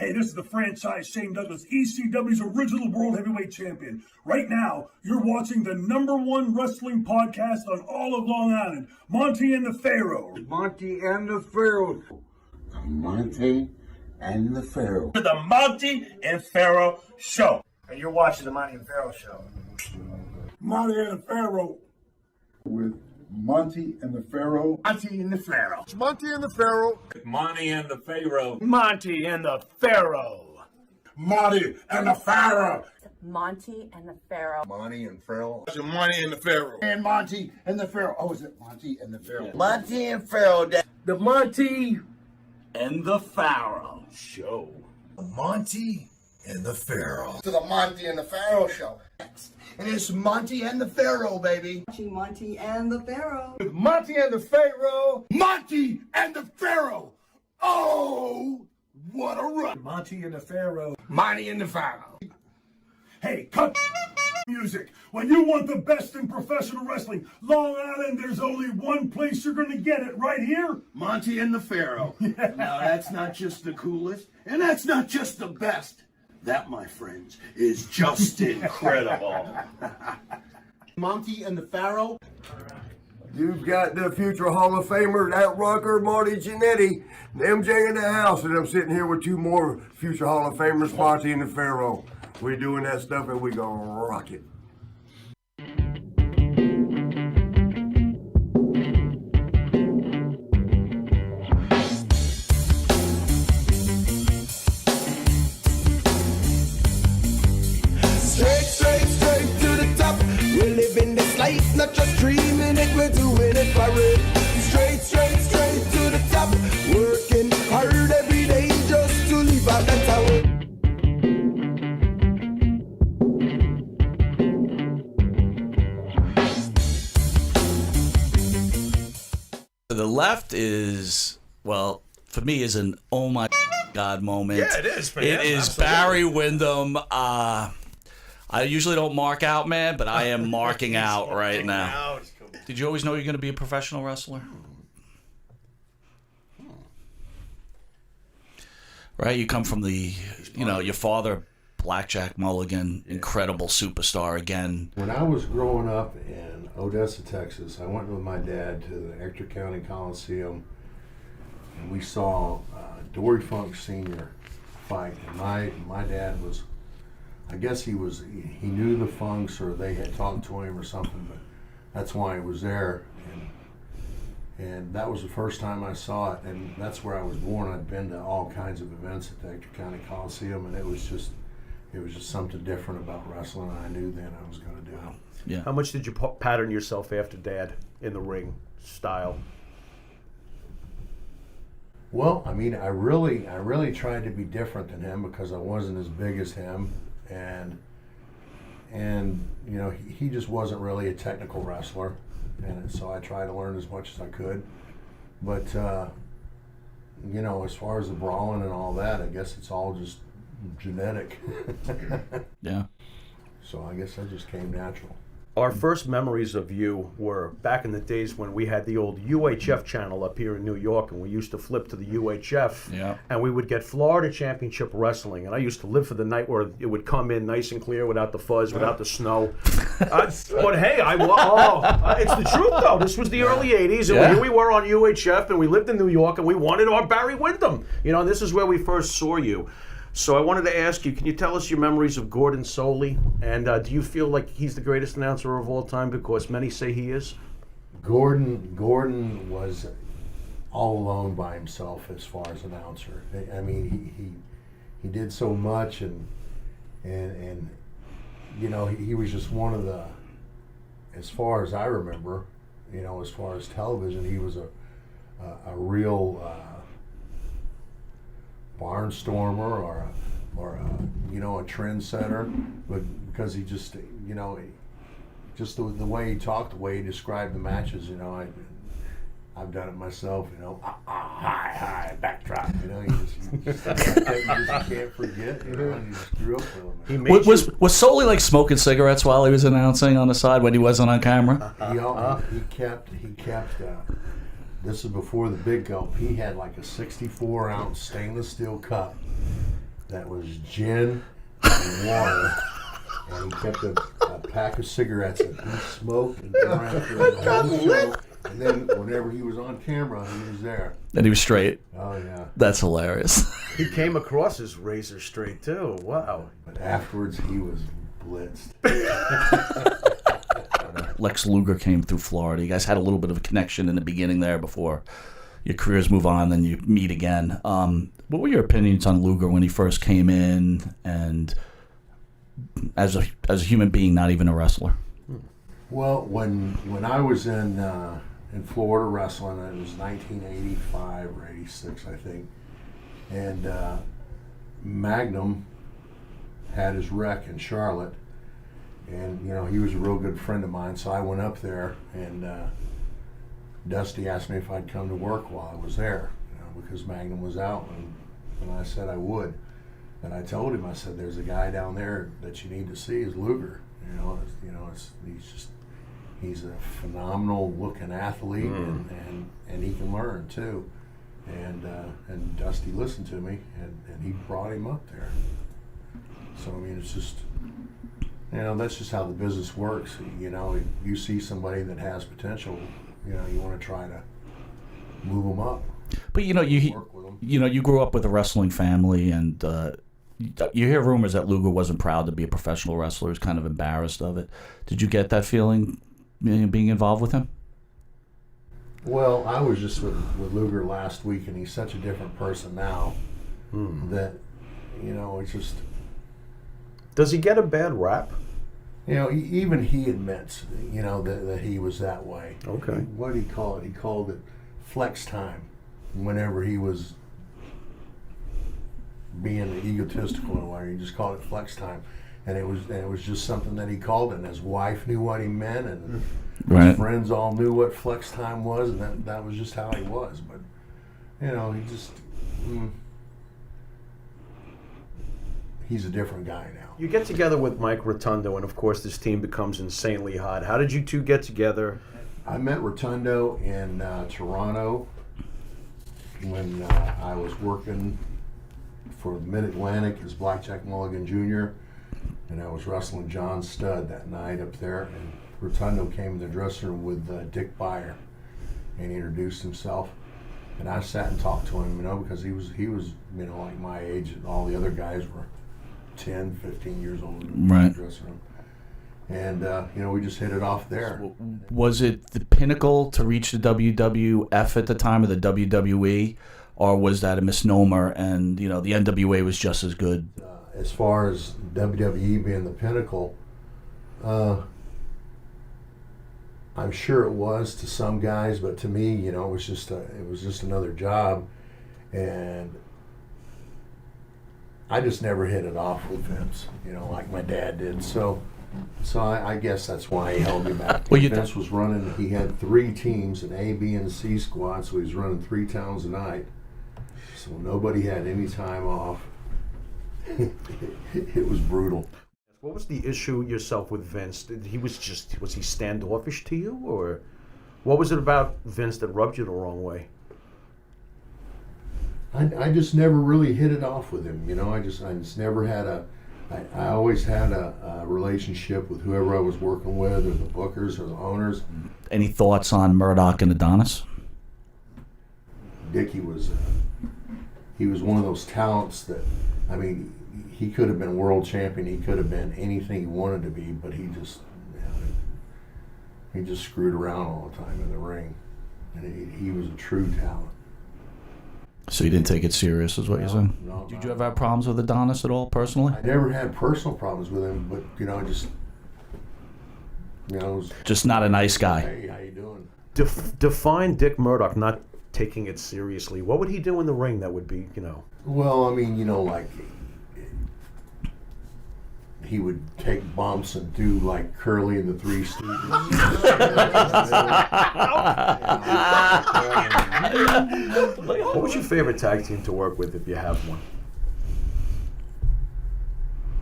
Hey, this is the franchise Shane Douglas, ECW's original World Heavyweight Champion. Right now, you're watching the #1 wrestling podcast on all of Long Island, Monty and the Pharaoh. Monty and the Pharaoh. Monty and the Pharaoh. The Monty and Pharaoh Show. And you're watching the Monty and Pharaoh Show. Monty and the Pharaoh. With Monty and the Pharaoh. Monty and the Pharaoh. It's Monty and the Pharaoh. Monty and the Pharaoh. Monty and the Pharaoh. Monty and the Pharaoh. Monty and the Pharaoh. Monty and Pharaoh. It's Monty and the Pharaoh. And Monty and the Pharaoh. Oh, is it Monty and the Pharaoh? Monty and Pharaoh. The Monty and the Pharaoh Show. Monty and the Pharaoh. To the Monty and the Pharaoh Show. And it's Monty and the Pharaoh, baby. Monty and the Pharaoh. With Monty and the Pharaoh. Monty and the Pharaoh. Oh, what a run. Monty and the Pharaoh. Monty and the Pharaoh. Hey, cut music. When you want the best in professional wrestling, Long Island, there's only one place you're going to get it, right here. Monty and the Pharaoh. Now that's not just the coolest, and that's not just the best. That, my friends, is just incredible. Monty and the Pharaoh. You've got the future Hall of Famer, that rocker, Marty Jannetty, and MJ in the house, and I'm sitting here with two more future Hall of Famers, Monty and the Pharaoh. We're doing that stuff and we gonna rock it. Straight to the top. We're living this life, not just dreaming it, we're doing it for real. Straight to the top. Working hard every day just to live out that tower. The left is, well, for me, is an oh my God moment. Yeah, it is. It is absolutely. Barry Windham. I usually don't mark out, man, but I am marking out right now. Did you always know you're going to be a professional wrestler? Right? You come from the, your father, Blackjack Mulligan, incredible superstar again. When I was growing up in Odessa, Texas, I went with my dad to the Ector County Coliseum, and we saw Dory Funk Sr. fight. And my dad was, I guess he knew the Funks, or they had talked to him or something, but that's why he was there. And that was the first time I saw it, and that's where I was born. I'd been to all kinds of events at the Ector County Coliseum, and it was just something different about wrestling, and I knew then I was going to do it. Yeah. How much did you pattern yourself after Dad in the ring style? Well, I mean, I really tried to be different than him because I wasn't as big as him, and he just wasn't really a technical wrestler, and so I tried to learn as much as I could. But as far as the brawling and all that, I guess it's all just genetic. Yeah. So I guess that just came natural. Our first memories of you were back in the days when we had the old UHF channel up here in New York, and we used to flip to the UHF, and we would get Florida Championship Wrestling, and I used to live for the night where it would come in nice and clear without the fuzz, without the snow. But hey, it's the truth though. This was the early 80s, and here we were on UHF, and we lived in New York, and we wanted our Barry Windham. This is where we first saw you. So I wanted to ask you, can you tell us your memories of Gordon Solie? And do you feel like he's the greatest announcer of all time? Because many say he is. Gordon was all alone by himself as far as announcer. I mean, he did so much, and he was just one of the, as far as I remember, as far as television, he was a real barnstormer or a trendsetter, but because he just just the way he talked, the way he described the matches, I've done it myself, hi, backdrop, you just can't forget, you just grew up with him. Was Solie like smoking cigarettes while he was announcing on the side when he wasn't on camera? He kept this is before the big gulp. He had like a 64-ounce stainless steel cup that was gin and water, and he kept a pack of cigarettes that he smoked and drank during the whole show. And then whenever he was on camera, he was there. And he was straight. Oh, yeah. That's hilarious. He came across as razor straight, too. Wow. But afterwards, he was blitzed. Lex Luger came through Florida. You guys had a little bit of a connection in the beginning there before your careers move on, then you meet again. What were your opinions on Luger when he first came in, and as a human being, not even a wrestler? Well, when I was in Florida wrestling, it was 1985 or 86, I think, and Magnum had his wreck in Charlotte, and he was a real good friend of mine, so I went up there, and Dusty asked me if I'd come to work while I was there, because Magnum was out, and I said I would. And I told him, I said, there's a guy down there that you need to see, is Luger. He's a phenomenal looking athlete, and he can learn too. And Dusty listened to me, and he brought him up there. So I mean, it's just, that's just how the business works. You see somebody that has potential, you want to try to move them up. But you grew up with a wrestling family, and you hear rumors that Luger wasn't proud to be a professional wrestler. He was kind of embarrassed of it. Did you get that feeling being involved with him? Well, I was just with Luger last week, and he's such a different person now that, it's just... Does he get a bad rap? Even he admits, that he was that way. Okay. What did he call it? He called it flex time whenever he was being egotistical and whatever. He just called it flex time. And it was just something that he called it, and his wife knew what he meant, and his friends all knew what flex time was, and that was just how he was. But he just he's a different guy now. You get together with Mike Rotundo, and of course this team becomes insanely hot. How did you two get together? I met Rotundo in Toronto when I was working for Mid-Atlantic as Blackjack Mulligan Jr., and I was wrestling John Studd that night up there, and Rotundo came in the dressing room with Dick Beyer, and he introduced himself, and I sat and talked to him, because he was like my age, and all the other guys were 10, 15 years older in the dressing room. And, we just hit it off there. Was it the pinnacle to reach the WWF at the time, or the WWE, or was that a misnomer, and, the NWA was just as good? As far as WWE being the pinnacle, I'm sure it was to some guys, but to me, it was just another job, and I just never hit it off with Vince, like my dad did. So I guess that's why he held me back. Well, Vince was running. He had 3 teams, an A, B, and C squad, so he was running 3 towns a night. So nobody had any time off. It was brutal. What was the issue yourself with Vince? Was he standoffish to you, or what was it about Vince that rubbed you the wrong way? I just never really hit it off with him. I just never had I always had a relationship with whoever I was working with, or the bookers, or the owners. Any thoughts on Murdoch and Adonis? Dickie was he was one of those talents that, he could have been world champion. He could have been anything he wanted to be, but he just screwed around all the time in the ring, and he was a true talent. So you didn't take it serious, is what you're saying? No. Did you ever have problems with Adonis at all, personally? I never had personal problems with him, but just not a nice guy. Hey, how you doing? Define Dick Murdoch not taking it seriously. What would he do in the ring that would be, Well, like he would take bumps and do like Curly and the Three Stooges. What was your favorite tag team to work with, if you have one?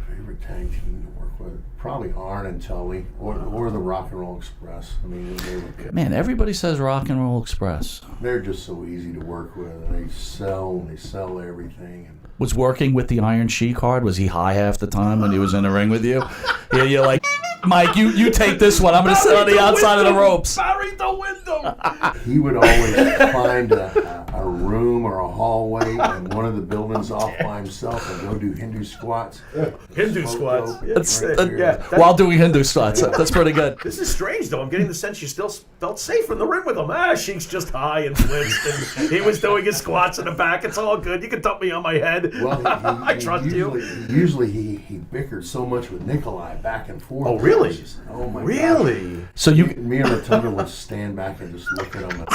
Favorite tag team to work with. Probably Arn and Tully, or the Rock and Roll Express. I mean, they were good. Man, everybody says Rock and Roll Express. They're just so easy to work with, and they sell everything. And Was working with the Iron Sheik hard? Was he high half the time when he was in the ring with you? Yeah, you're like, Mike, you take this one. I'm going to sit on the outside of the ropes. Barry the Windham. he would always find a room or a hallway in one of the buildings off by himself and go do Hindu squats. Hindu squats. While doing Hindu squats. That's pretty good. This is strange, though. I'm getting the sense you still felt safe in the ring with him. Sheik's just high and flinched, and he was doing his squats in the back. It's all good. You can dump me on my head. Well, I trust you. Usually he bickered so much with Nikolai back and forth. Oh, really? Oh, my really? God. So me and Rotunda would stand back and just look at him.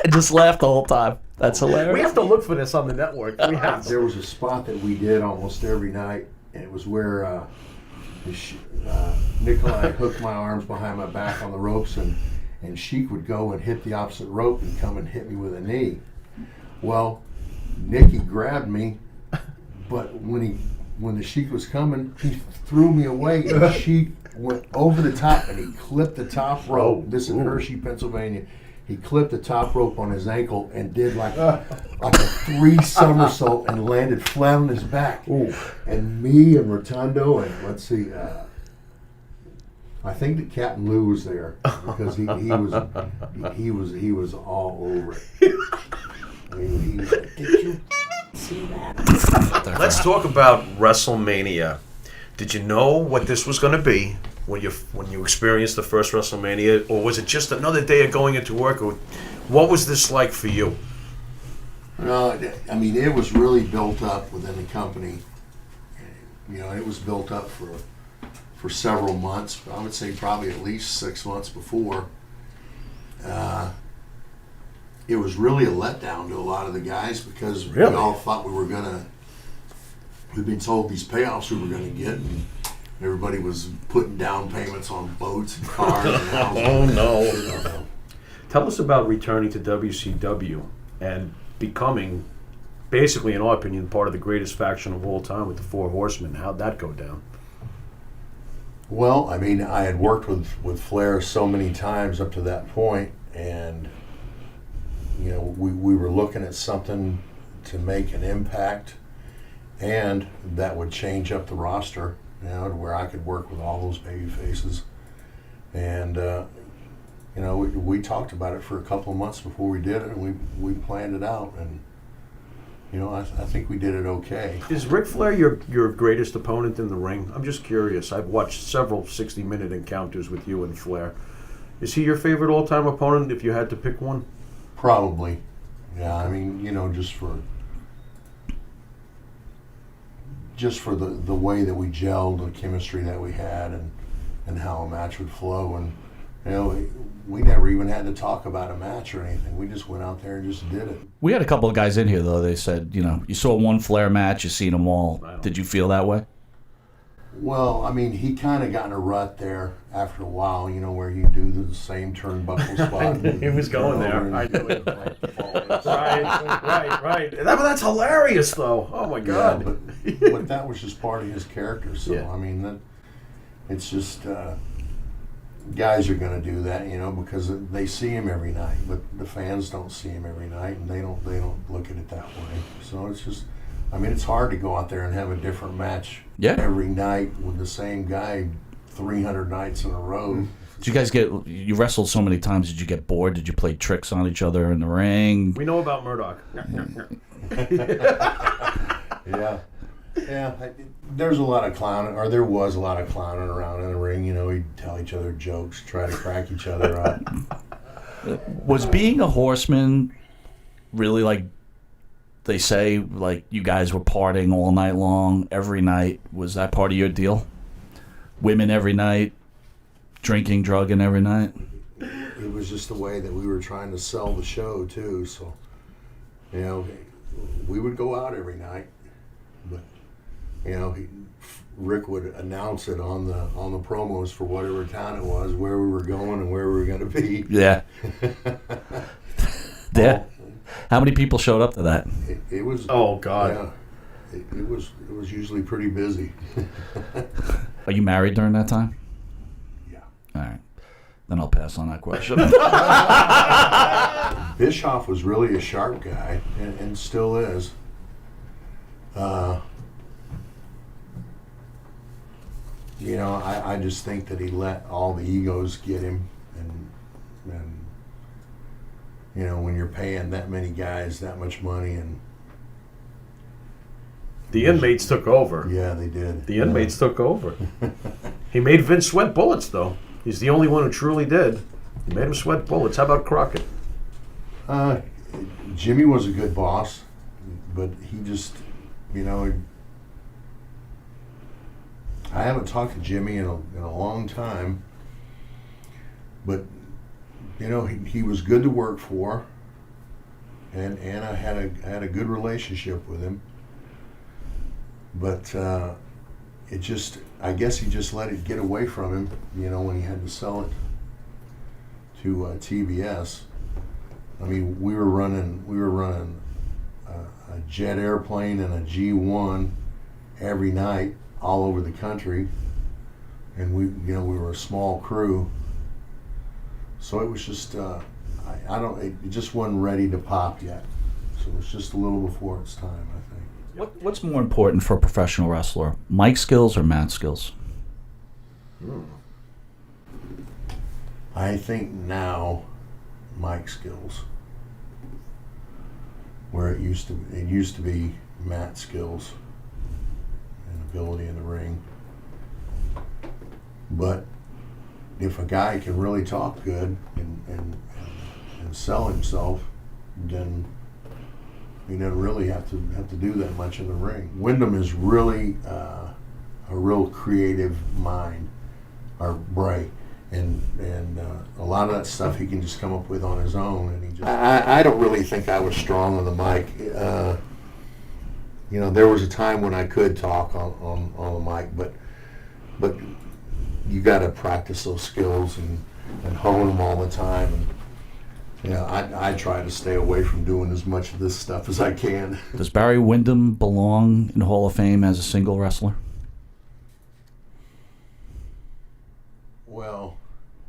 And just laugh the whole time. That's hilarious. We have to look for this on the network. We have to. There was a spot that we did almost every night, and it was where Nikolai hooked my arms behind my back on the ropes, and Sheik would go and hit the opposite rope and come and hit me with a knee. Well, Nicky grabbed me, but when the Sheik was coming, he threw me away, and Sheik went over the top and he clipped the top rope. This is in Hershey, Pennsylvania. He clipped the top rope on his ankle and did like a 3 somersault and landed flat on his back. Ooh. And me and Rotundo and let's see, I think that Captain Lou was there because he was all over it. I mean, he was like, "Did you see that?" Let's talk about WrestleMania. Did you know what this was going to be when you experienced the first WrestleMania, or was it just another day of going into work? Or what was this like for you? No, I mean, it was really built up within the company. You know, it was built up for several months. I would say probably at least 6 months before. It was really a letdown to a lot of the guys because we all thought we'd been told these payoffs we were going to get, and everybody was putting down payments on boats and cars. And houses. Oh, no. Tell us about returning to WCW and becoming, basically, in our opinion, part of the greatest faction of all time with the Four Horsemen. How'd that go down? Well, I mean, I had worked with Flair so many times up to that point, and you know, we were looking at something to make an impact, and that would change up the roster, you know, to where I could work with all those baby faces. And you know, we talked about it for a couple of months before we did it, and we planned it out, and you know, I think we did it okay. Is Ric Flair your greatest opponent in the ring? I'm just curious. I've watched several 60-minute encounters with you and Flair. Is he your favorite all-time opponent if you had to pick one? Probably. Yeah, I mean, you know, just for the way that we gelled, the chemistry that we had, and how a match would flow. And you know, we never even had to talk about a match or anything. We just went out there and just did it. We had a couple of guys in here, though. They said, you know, you saw one Flair match, you've seen them all. Did you feel that way? Well, I mean, he kind of got in a rut there after a while, you know, where you do the same turnbuckle spot. He was going there. I knew it. Right. That's hilarious, though. Oh, my God. Yeah, but that was just part of his character. So, yeah. I mean, it's just... guys are going to do that, you know, because they see him every night, but the fans don't see him every night, and they don't look at it that way. So it's just, I mean, it's hard to go out there and have a different match every night with the same guy 300 nights in a row. Did you guys you wrestled so many times, did you get bored? Did you play tricks on each other in the ring? We know about Murdoch. Yeah, there's a lot of clowning, or there was a lot of clowning around in the ring. You know, we'd tell each other jokes, try to crack each other up. Was being a Horseman really, like they say, like you guys were partying all night long, every night? Was that part of your deal? Women every night, drinking, drugging every night? It was just the way that we were trying to sell the show, too. So, you know, we would go out every night, but you know, Rick would announce it on the promos for whatever town it was, where we were going and where we were going to be. Yeah. Yeah. How many people showed up to that? It was. Oh God. it was usually pretty busy. Are you married during that time? Yeah. All right. Then I'll pass on that question. Bischoff was really a sharp guy, and still is. You know, I just think that he let all the egos get him, and you know, when you're paying that many guys that much money, and the inmates took over. Yeah, they did. The inmates took over. He made Vince sweat bullets, though. He's the only one who truly did. He made him sweat bullets. How about Crockett? Jimmy was a good boss, but he just, you know, I haven't talked to Jimmy in a long time, but you know, he was good to work for, and I had a good relationship with him. But it just, I guess he just let it get away from him, you know, when he had to sell it to TBS. I mean, we were running a jet airplane and a G1 every night all over the country, and we were a small crew. So it was just, it just wasn't ready to pop yet. So it was just a little before its time, I think. What's more important for a professional wrestler, mic skills or mat skills? I think now, mic skills, where it used to be mat skills and ability in the ring. But if a guy can really talk good and sell himself, then you never really have to do that much in the ring. Windham is really a real creative mind, or Bray, and a lot of that stuff he can just come up with on his own. And he just I don't really think I was strong on the mic. You know, there was a time when I could talk on the mic, but you got to practice those skills and hone them all the time. And, you know, I try to stay away from doing as much of this stuff as I can. Does Barry Windham belong in Hall of Fame as a single wrestler? Well,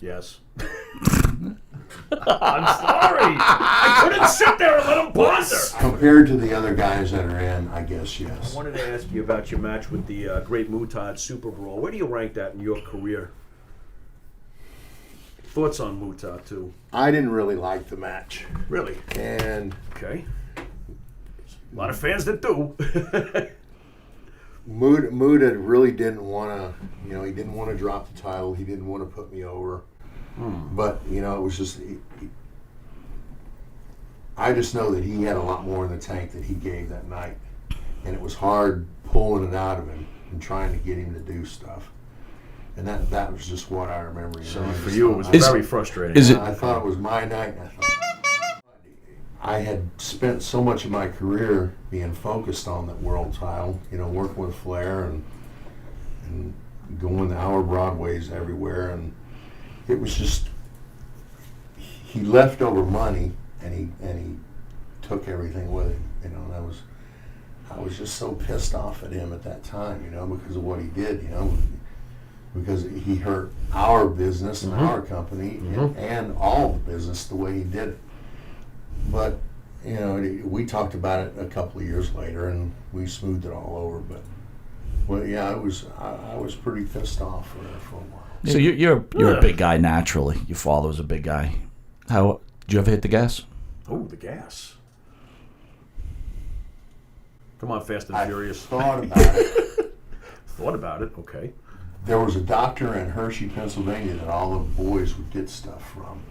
yes. I'm sorry. I couldn't sit there and let him ponder. Compared to the other guys that are in, I guess yes. I wanted to ask you about your match with the Great Mutad Super Brawl. Where do you rank that in your career? Thoughts on Mutad, too? I didn't really like the match. Really? And okay. A lot of fans that do. Muta really didn't want to, you know, he didn't want to drop the title. He didn't want to put me over. But, you know, it was just, I just know that he had a lot more in the tank that he gave that night. And it was hard pulling it out of him and trying to get him to do stuff. And that was just what I remember. You know? For you, it was very frustrating. I thought it was my night. I had spent so much of my career being focused on that world title, you know, working with Flair and going to our Broadways everywhere, and it was just, he left over money and he took everything with him, you know. And I was just so pissed off at him at that time, you know, because of what he did, you know, because he hurt our business and our company and all the business the way he did it. But, you know, we talked about it a couple of years later, and we smoothed it all over. But, well, yeah, I was pretty pissed off for a while. So you're a big guy naturally. Your father was a big guy. How did you ever hit the gas? Oh, the gas. Come on, Fast and Furious. Thought about it. Thought about it. Okay. There was a doctor in Hershey, Pennsylvania, that all the boys would get stuff from.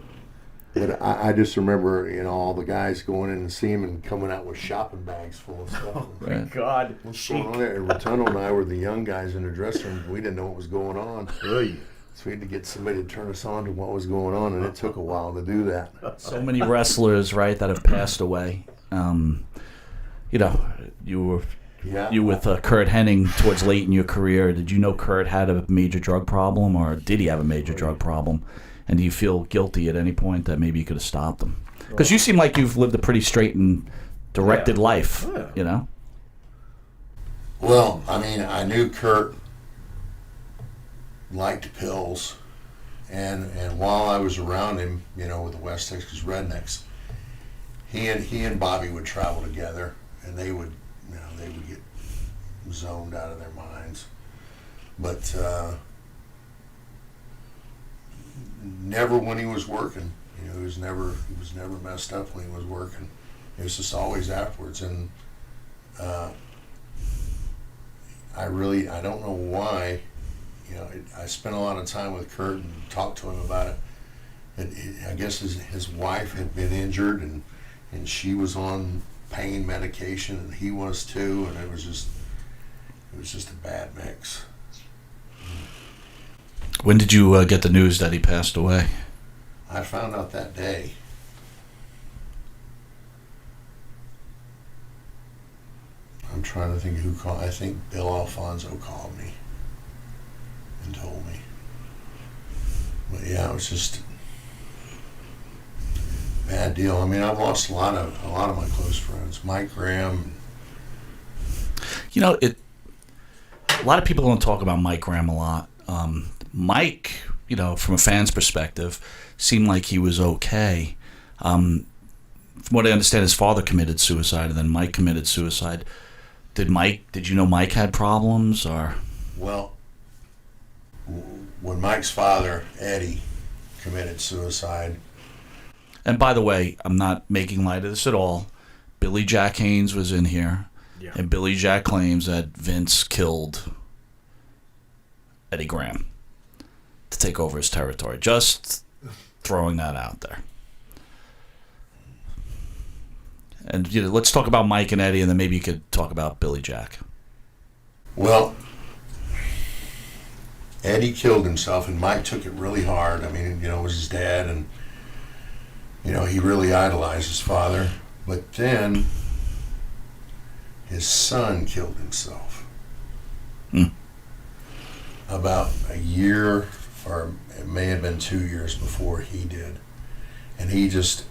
But I just remember, you know, all the guys going in and seeing him and coming out with shopping bags full of stuff. Oh, my God. What's going on there? Rotundo and I were the young guys in the dressing room. We didn't know what was going on. Really? So we had to get somebody to turn us on to what was going on, and it took a while to do that. So many wrestlers, right, that have passed away. You know, you were with Kurt Hennig towards late in your career. Did you know Kurt had a major drug problem, or did he have a major drug problem? And do you feel guilty at any point that maybe you could have stopped him? Because you seem like you've lived a pretty straight and directed life, you know? Well, I mean, I knew Kurt liked pills, and while I was around him, you know, with the West Texas Rednecks, he and Bobby would travel together, and they would get zoned out of their minds. But never when he was working. You know, he was never messed up when he was working. It was just always afterwards, and I don't know why. You know, I spent a lot of time with Kurt and talked to him about it. I guess his wife had been injured, and she was on pain medication, and he was too, and it was just a bad mix. When did you get the news that he passed away? I found out that day. I'm trying to think who called. I think Bill Alfonso called me and told me. But yeah, it was just a bad deal. I mean, I've lost a lot of my close friends. Mike Graham. You know, a lot of people don't talk about Mike Graham a lot. Mike, you know, from a fan's perspective, seemed like he was okay. From what I understand, his father committed suicide, and then Mike committed suicide. Did you know Mike had problems, or? Well, when Mike's father, Eddie, committed suicide. And by the way, I'm not making light of this at all. Billy Jack Haynes was in here, and Billy Jack claims that Vince killed Eddie Graham to take over his territory. Just throwing that out there. And you know, let's talk about Mike and Eddie, and then maybe you could talk about Billy Jack. Well, Eddie killed himself, and Mike took it really hard. I mean, you know, it was his dad, and you know, he really idolized his father. But then his son killed himself. About a year, or it may have been 2 years before he did. And he just,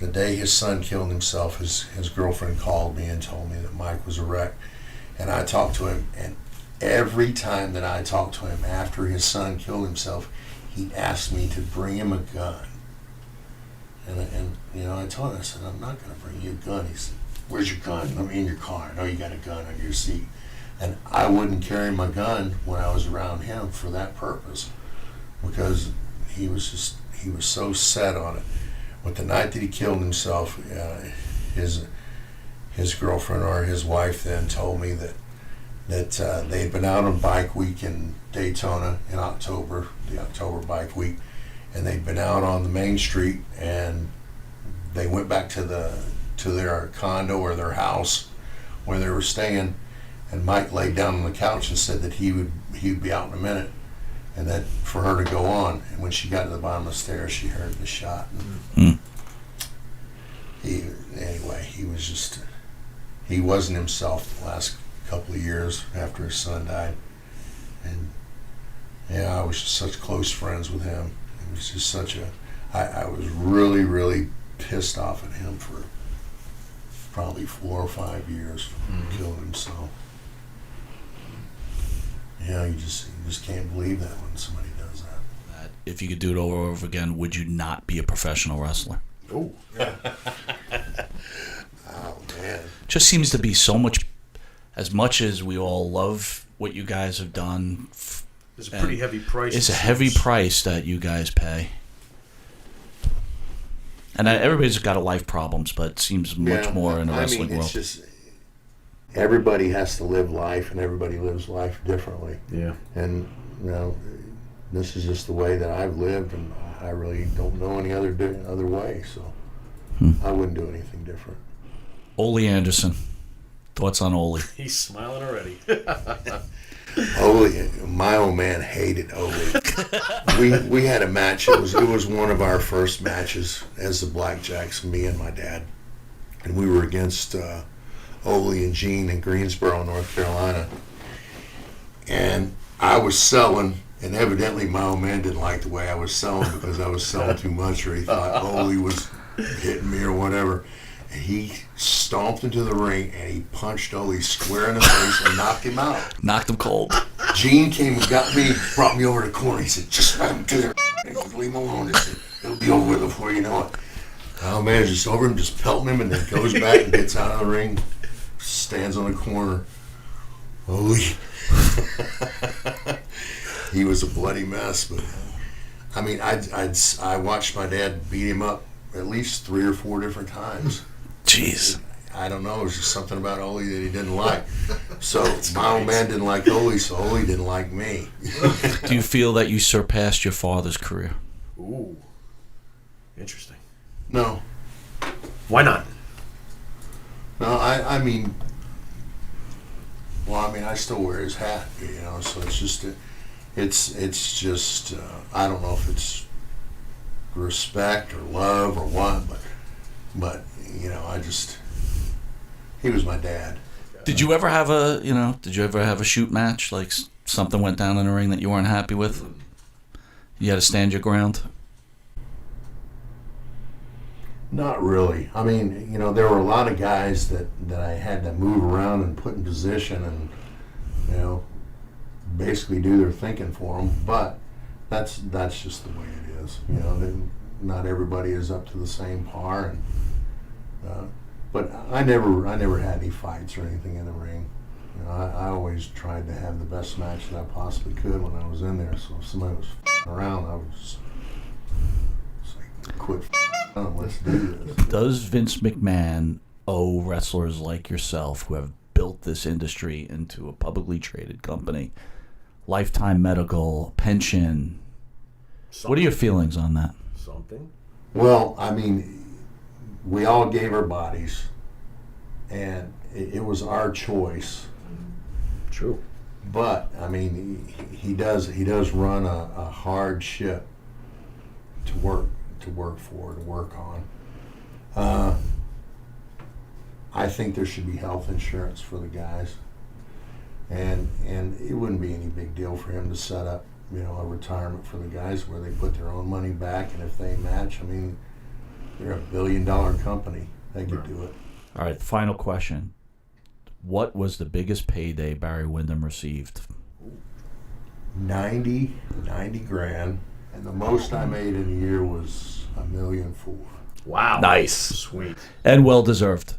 the day his son killed himself, his girlfriend called me and told me that Mike was a wreck. And I talked to him, and every time that I talked to him after his son killed himself, he asked me to bring him a gun. And you know, I told him, I said, I'm not going to bring you a gun. He said, where's your gun? I'm in your car. I know you got a gun under your seat. And I wouldn't carry my gun when I was around him for that purpose, because he was so set on it. But the night that he killed himself, his girlfriend, or his wife, then told me that they'd been out on Bike Week in Daytona in October, the October Bike Week, and they'd been out on the main street, and they went back to their condo or their house where they were staying. And Mike laid down on the couch and said that he would be out in a minute, and that for her to go on. And when she got to the bottom of the stairs, she heard the shot. He wasn't himself the last couple of years after his son died. And yeah, I was just such close friends with him. It was just I was really, really pissed off at him for probably 4 or 5 years for killing himself. Yeah, you just can't believe that when somebody does that. If you could do it over again, would you not be a professional wrestler? Oh. Oh, man. Just seems to be so much, as much as we all love what you guys have done. It's a pretty heavy price. It's a heavy price that you guys pay. And everybody's got a life problems, but it seems much more in the wrestling world. It's just, everybody has to live life, and everybody lives life differently. Yeah. And, you know, this is just the way that I've lived, and I really don't know any other way, so I wouldn't do anything different. Ole Anderson. Thoughts on Ole? He's smiling already. Ole, my old man hated Ole. We had a match. It was one of our first matches as the Blackjacks, me and my dad, and we were against Ole and Gene in Greensboro, North Carolina. And I was selling, and evidently my old man didn't like the way I was selling, because I was selling too much, or he thought Ole was hitting me or whatever. he stomped into the ring and he punched Ole square in the face and knocked him out. Knocked him cold. Gene came and got me, brought me over to the corner. He said, just let him do their leave him alone. It'll be over with before you know it. Oh man, just over him, just pelting him, and then goes back and gets out of the ring, stands on the corner. Ole. He was a bloody mess, but I mean, I watched my dad beat him up at least 3 or 4 different times. Jeez. I don't know. It was just something about Ole that he didn't like. So my old man didn't like Ole, so Ole didn't like me. Do you feel that you surpassed your father's career? Ooh, interesting. No. Why not? No, I mean, well, I mean, I still wear his hat, you know. So it's just, it's just, I don't know if it's respect or love or what, but you know, he was my dad. Did you ever have a shoot match, like something went down in the ring that you weren't happy with? You had to stand your ground? Not really. I mean, you know, there were a lot of guys that I had to move around and put in position and, you know, basically do their thinking for them. But that's just the way it is. You know, not everybody is up to the same par. And but I never had any fights or anything in the ring. You know, I always tried to have the best match that I possibly could when I was in there. So if somebody was around, I was like, quit let's do this. Does Vince McMahon owe wrestlers like yourself who have built this industry into a publicly traded company lifetime medical, pension? Something. What are your feelings on that? Something. Well, I mean, we all gave our bodies, and it was our choice. True. But I mean, he does run a hard ship to work on. I think there should be health insurance for the guys, and it wouldn't be any big deal for him to set up, you know, a retirement for the guys where they put their own money back, and if they match, I mean, they're $1 billion company. They could do it. All right, final question. What was the biggest payday Barry Windham received? 90 grand, and the most I made in a year was $1.4 million. Wow. Nice. Sweet. And well deserved.